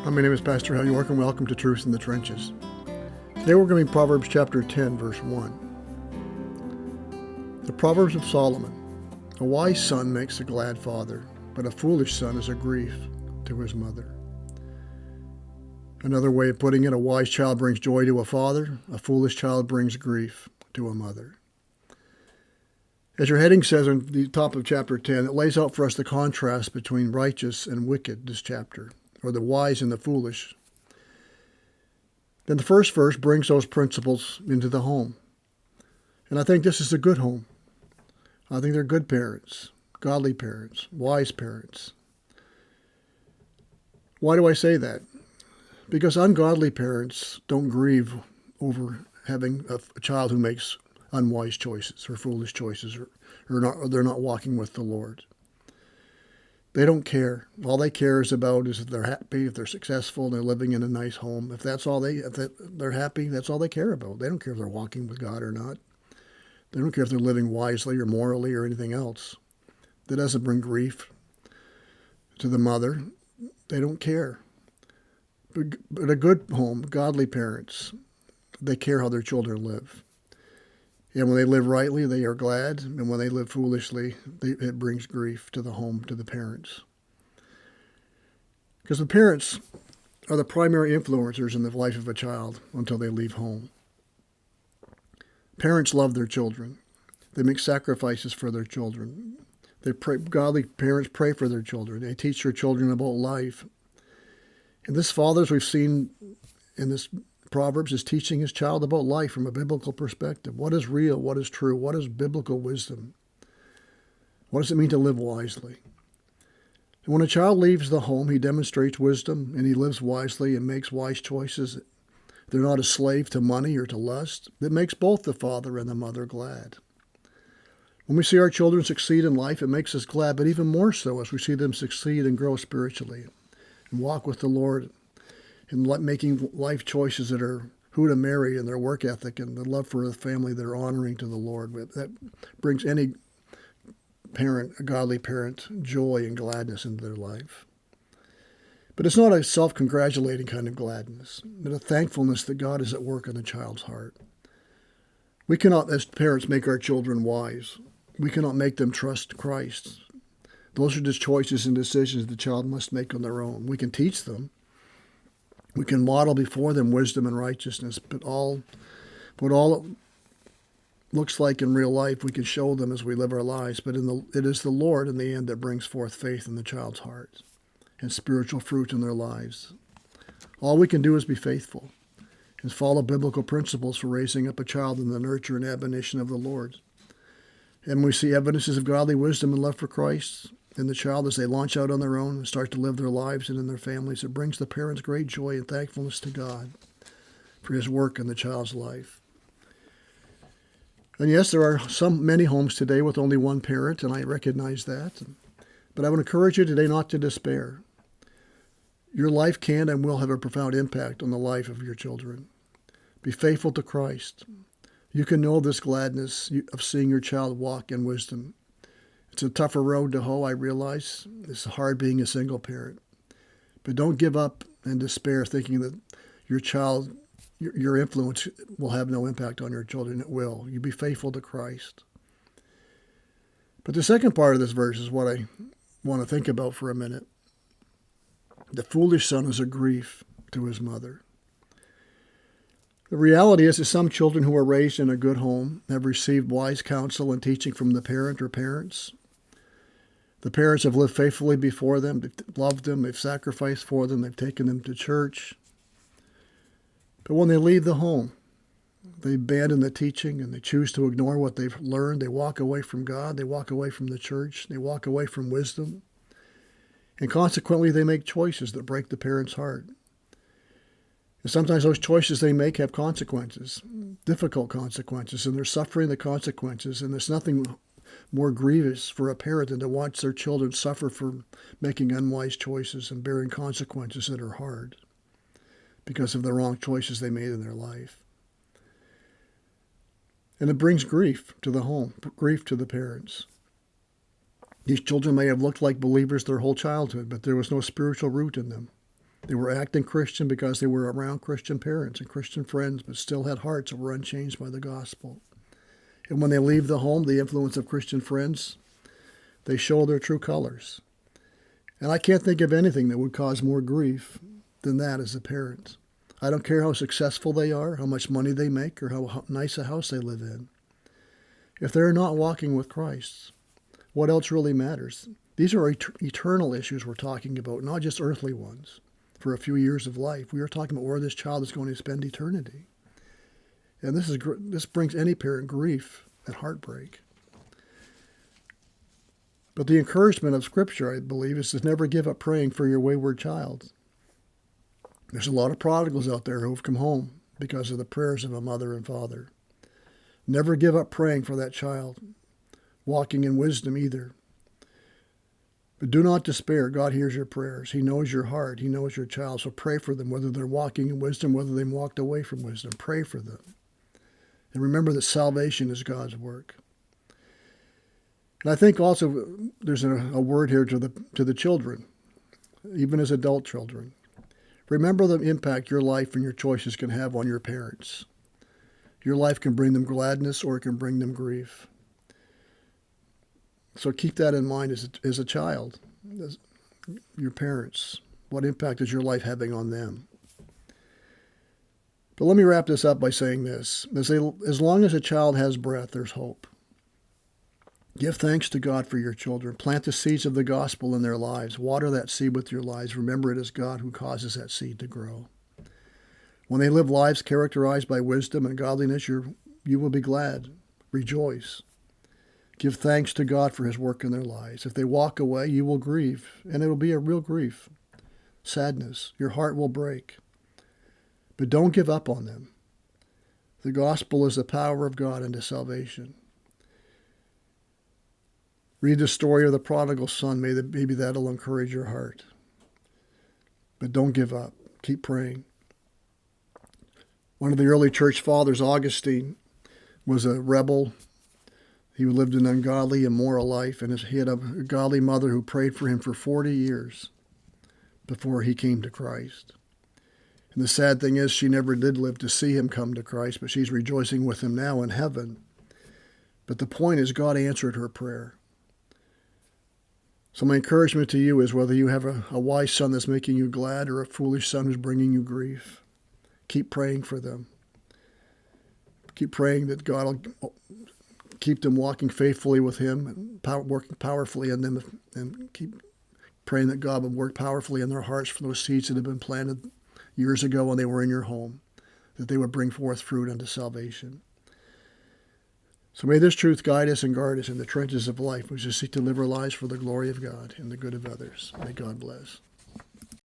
My name is Pastor Hal York, and welcome to Truth in the Trenches. Today we're going to be Proverbs chapter 10, verse 1. The Proverbs of Solomon. A wise son makes a glad father, but a foolish son is a grief to his mother. Another way of putting it, a wise child brings joy to a father, a foolish child brings grief to a mother. As your heading says on the top of chapter 10, it lays out for us the contrast between righteous and wicked, this chapter, or the wise and the foolish. Then the first verse brings those principles into the home. And I think this is a good home. I think they're good parents, godly parents, wise parents. Why do I say that? Because ungodly parents don't grieve over having a child who makes unwise choices or foolish choices, or they're not walking with the Lord. They don't care. All they care is about is if they're happy, if they're successful, and they're living in a nice home. If they're happy, that's all they care about. They don't care if they're walking with God or not. They don't care if they're living wisely or morally or anything else. That doesn't bring grief to the mother. They don't care. But a good home, godly parents, they care how their children live. And when they live rightly, they are glad. And when they live foolishly, it brings grief to the home, to the parents. Because the parents are the primary influencers in the life of a child until they leave home. Parents love their children. They make sacrifices for their children. They pray. Godly parents pray for their children. They teach their children about life. And this father, as we've seen in this Proverbs, is teaching his child about life from a biblical perspective. What is real? What is true? What is biblical wisdom? What does it mean to live wisely? And when a child leaves the home, he demonstrates wisdom and he lives wisely and makes wise choices. They're not a slave to money or to lust. It makes both the father and the mother glad. When we see our children succeed in life, it makes us glad, but even more so as we see them succeed and grow spiritually and walk with the Lord, and making life choices that are who to marry and their work ethic and the love for the family that are honoring to the Lord. That brings any parent, a godly parent, joy and gladness into their life. But it's not a self-congratulating kind of gladness, but a thankfulness that God is at work in the child's heart. We cannot, as parents, make our children wise. We cannot make them trust Christ. Those are just choices and decisions the child must make on their own. We can teach them. We can model before them wisdom and righteousness, but what all it looks like in real life, we can show them as we live our lives. But it is the Lord in the end that brings forth faith in the child's heart and spiritual fruit in their lives. All we can do is be faithful and follow biblical principles for raising up a child in the nurture and admonition of the Lord. And we see evidences of godly wisdom and love for Christ in the child as they launch out on their own and start to live their lives and in their families. It brings the parents great joy and thankfulness to God for his work in the child's life. And yes, there are many homes today with only one parent, and I recognize that. But I would encourage you today not to despair. Your life can and will have a profound impact on the life of your children. Be faithful to Christ. You can know this gladness of seeing your child walk in wisdom. It's a tougher road to hoe, I realize. It's hard being a single parent. But don't give up and despair thinking that your child, your influence will have no impact on your children. It will. You be faithful to Christ. But the second part of this verse is what I want to think about for a minute. The foolish son is a grief to his mother. The reality is that some children who are raised in a good home have received wise counsel and teaching from the parent or parents. The parents have lived faithfully before them, they've loved them, they've sacrificed for them, they've taken them to church. But when they leave the home, they abandon the teaching and they choose to ignore what they've learned. They walk away from God, they walk away from the church, they walk away from wisdom. And consequently, they make choices that break the parent's heart. And sometimes those choices they make have consequences, difficult consequences, and they're suffering the consequences. And there's nothing more grievous for a parent than to watch their children suffer for making unwise choices and bearing consequences that are hard because of the wrong choices they made in their life. And it brings grief to the home, grief to the parents. These children may have looked like believers their whole childhood, but there was no spiritual root in them. They were acting Christian because they were around Christian parents and Christian friends, but still had hearts that were unchanged by the gospel. And when they leave the home, the influence of Christian friends, they show their true colors. And I can't think of anything that would cause more grief than that as a parent. I don't care how successful they are, how much money they make, or how nice a house they live in. If they're not walking with Christ, what else really matters? These are eternal issues we're talking about, not just earthly ones. For a few years of life, we are talking about where this child is going to spend eternity. And this brings any parent grief and heartbreak. But the encouragement of Scripture, I believe, is to never give up praying for your wayward child. There's a lot of prodigals out there who have come home because of the prayers of a mother and father. Never give up praying for that child, walking in wisdom either. But do not despair. God hears your prayers. He knows your heart. He knows your child. So pray for them, whether they're walking in wisdom, whether they've walked away from wisdom. Pray for them. And remember that salvation is God's work. And I think also there's a word here to the children, even as adult children. Remember the impact your life and your choices can have on your parents. Your life can bring them gladness or it can bring them grief. So keep that in mind as a child, as your parents. What impact is your life having on them? But let me wrap this up by saying this. As long as a child has breath, there's hope. Give thanks to God for your children. Plant the seeds of the gospel in their lives. Water that seed with your lives. Remember, it is God who causes that seed to grow. When they live lives characterized by wisdom and godliness, you will be glad. Rejoice. Give thanks to God for his work in their lives. If they walk away, you will grieve, and it will be a real grief. Sadness. Your heart will break. But don't give up on them. The gospel is the power of God unto salvation. Read the story of the prodigal son. Maybe that'll encourage your heart. But don't give up. Keep praying. One of the early church fathers, Augustine, was a rebel. He lived an ungodly, immoral life, and he had a godly mother who prayed for him for 40 years before he came to Christ. And the sad thing is, she never did live to see him come to Christ, but she's rejoicing with him now in heaven. But the point is, God answered her prayer. So my encouragement to you is whether you have a wise son that's making you glad or a foolish son who's bringing you grief, keep praying for them. Keep praying that God will keep them walking faithfully with him, and working powerfully in them, and keep praying that God will work powerfully in their hearts for those seeds that have been planted years ago when they were in your home, that they would bring forth fruit unto salvation. So may this truth guide us and guard us in the trenches of life, which is seek to live our lives for the glory of God and the good of others. May God bless.